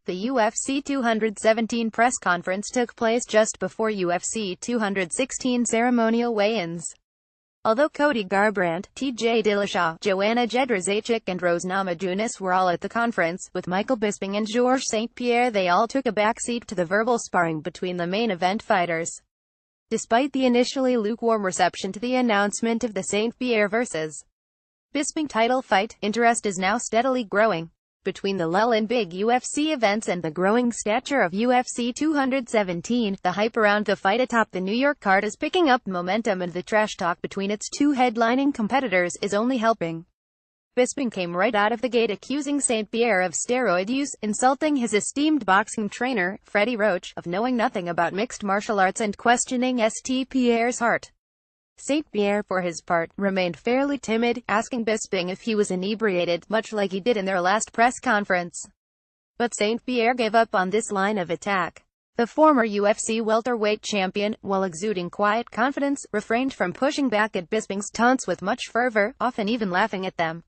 The UFC 217 press conference took place just before UFC 216 ceremonial weigh-ins. Although Cody Garbr, TJ Dillashaw, Joanna Jedrzejczyk and Rose Namajunas were all at the conference, with Michael Bisping and Georges St-Pierre, they all took a backseat to the verbal sparring between the main event fighters. Despite the initially lukewarm reception to the announcement of the St-Pierre vs. Bisping title fight, interest is now steadily growing. Between the lull in big UFC events and the growing stature of UFC 217, the hype around the fight atop the New York card is picking up momentum, and the trash talk between its two headlining competitors is only helping. Bisping came right out of the gate accusing St-Pierre of steroid use, insulting his esteemed boxing trainer, Freddie Roach, of knowing nothing about mixed martial arts, and questioning St-Pierre's heart. St-Pierre, for his part, remained fairly timid, asking Bisping if he was inebriated, much like he did in their last press conference. But St-Pierre gave up on this line of attack. The former UFC welterweight champion, while exuding quiet confidence, refrained from pushing back at Bisping's taunts with much fervor, often even laughing at them.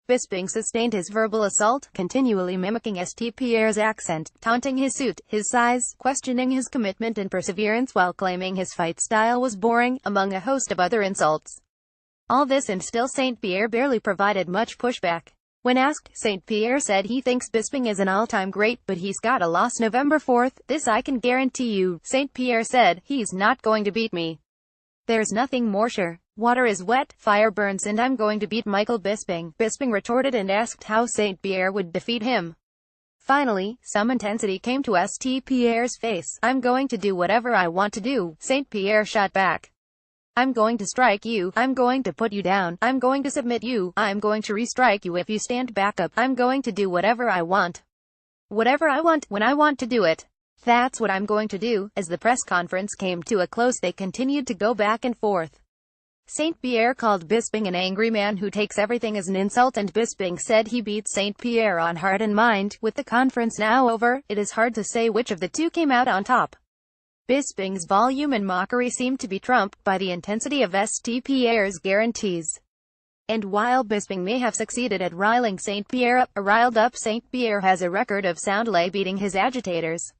Bisping sustained his verbal assault, continually mimicking St-Pierre's accent, taunting his suit, his size, questioning his commitment and perseverance while claiming his fight style was boring, among a host of other insults. All this and still St-Pierre barely provided much pushback. When asked, St-Pierre said he thinks Bisping is an all-time great, but he's got a loss November 4th, this I can guarantee you. St-Pierre said, he's not going to beat me. There's nothing more sure. Water is wet, fire burns, and I'm going to beat Michael Bisping. Bisping retorted and asked how St-Pierre would defeat him. Finally, some intensity came to St-Pierre's face. I'm going to do whatever I want to do, St-Pierre shot back. I'm going to strike you, I'm going to put you down, I'm going to submit you, I'm going to restrike you if you stand back up, I'm going to do whatever I want. Whatever I want, when I want to do it. That's what I'm going to do. As the press conference came to a close, they continued to go back and forth. St-Pierre called Bisping an angry man who takes everything as an insult, and Bisping said he beat St-Pierre on heart and mind. With the conference now over, it is hard to say which of the two came out on top. Bisping's volume and mockery seemed to be trumped by the intensity of St-Pierre's guarantees. And while Bisping may have succeeded at riling St-Pierre up, a riled-up St-Pierre has a record of soundly beating his agitators.